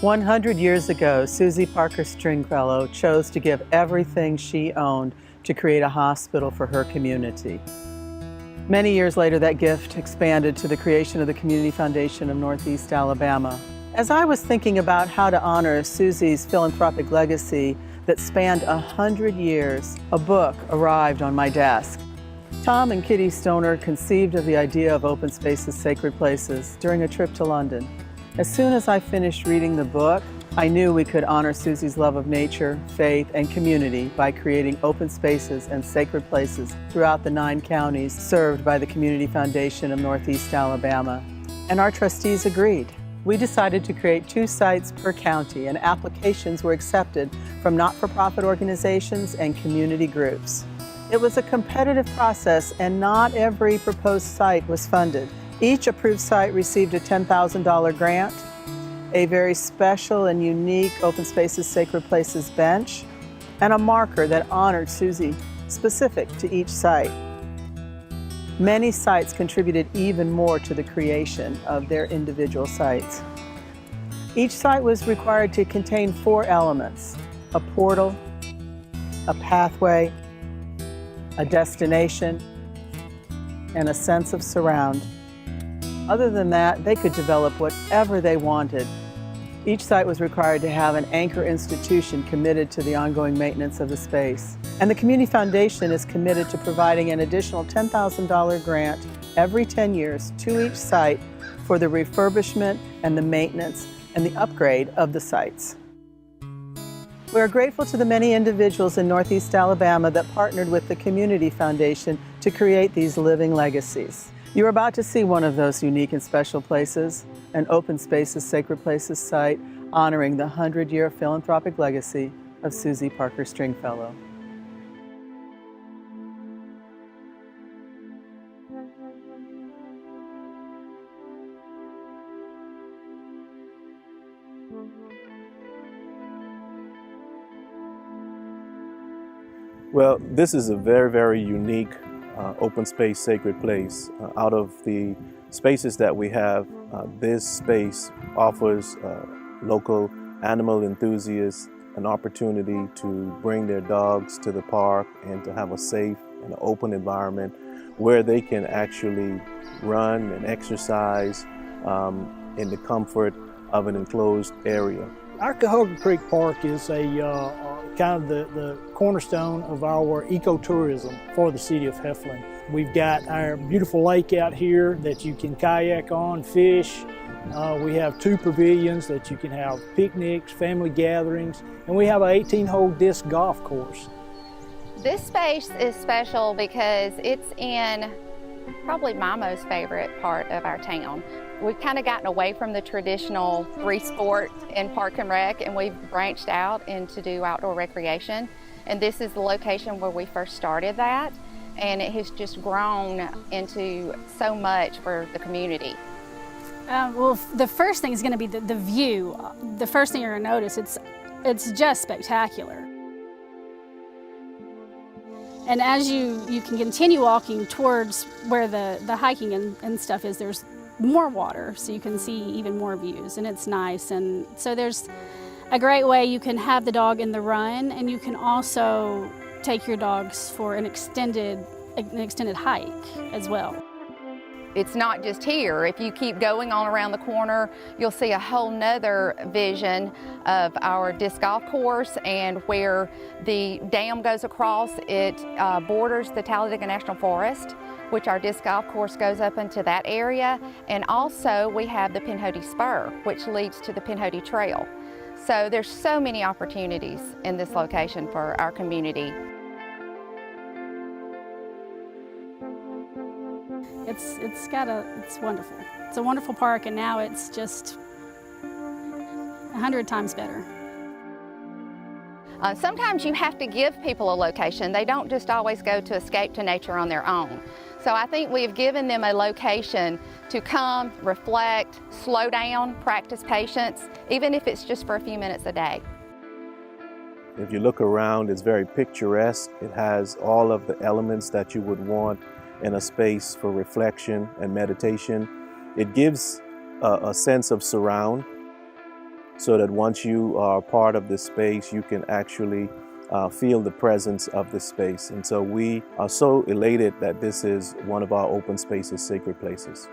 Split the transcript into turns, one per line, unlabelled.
100 years ago, Susie Parker Stringfellow chose to give everything she owned to create a hospital for her community. Many years later, that gift expanded to the creation of the Community Foundation of Northeast Alabama. As I was thinking about how to honor Susie's philanthropic legacy that spanned 100 years, a book arrived on my desk. Tom and Kitty Stoner conceived of the idea of open spaces, sacred places during a trip to London. As soon as I finished reading the book, I knew we could honor Susie's love of nature, faith, and community by creating open spaces and sacred places throughout the 9 counties served by the Community Foundation of Northeast Alabama. And our trustees agreed. We decided to create 2 sites per county, and applications were accepted from not-for-profit organizations and community groups. It was a competitive process, and not every proposed site was funded. Each approved site received a $10,000 grant, a very special and unique Open Spaces Sacred Places bench, and a marker that honored Susie specific to each site. Many sites contributed even more to the creation of their individual sites. Each site was required to contain 4 elements: a portal, a pathway, a destination, and a sense of surround. Other than that, they could develop whatever they wanted. Each site was required to have an anchor institution committed to the ongoing maintenance of the space. And the Community Foundation is committed to providing an additional $10,000 grant every 10 years to each site for the refurbishment and the maintenance and the upgrade of the sites. We are grateful to the many individuals in Northeast Alabama that partnered with the Community Foundation to create these living legacies. You're about to see one of those unique and special places, an Open Spaces Sacred Places site honoring the 100-year philanthropic legacy of Susie Parker Stringfellow.
Well, this is a very, very unique open space sacred place. Out of the spaces that we have, this space offers local animal enthusiasts an opportunity to bring their dogs to the park and to have a safe and open environment where they can actually run and exercise in the comfort of an enclosed area.
Our Cahoga Creek Park is a kind of the cornerstone of our ecotourism for the city of Heflin. We've got our beautiful lake out here that you can kayak on, fish. We have 2 pavilions that you can have picnics, family gatherings, and we have an 18-hole disc golf course.
This space is special because it's in probably my most favorite part of our town. We've kind of gotten away from the traditional sport in Park and Rec, and we've branched out into do outdoor recreation. And this is the location where we first started that, and it has just grown into so much for the community.
Well, the first thing is going to be the view. The first thing you're going to notice, it's just spectacular. And as you can continue walking towards where the hiking and stuff is, there's more water, so you can see even more views, and it's nice. And so there's a great way you can have the dog in the run, and you can also take your dogs for an extended hike as well.
It's not just here. If you keep going on around the corner, you'll see a whole nother vision of our disc golf course, and where the dam goes across, it borders the Talladega National Forest, which our disc golf course goes up into that area. And also we have the Pinhoti Spur, which leads to the Pinhoti Trail. So there's so many opportunities in this location for our community.
It's wonderful. It's a wonderful park, and now it's just 100 times better.
Sometimes you have to give people a location. They don't just always go to escape to nature on their own. So I think we have given them a location to come, reflect, slow down, practice patience, even if it's just for a few minutes a day.
If you look around, it's very picturesque. It has all of the elements that you would want in a space for reflection and meditation. It gives a sense of surround. so that once you are part of this space, you can actually feel the presence of this space. And so we are so elated that this is one of our open spaces, sacred places.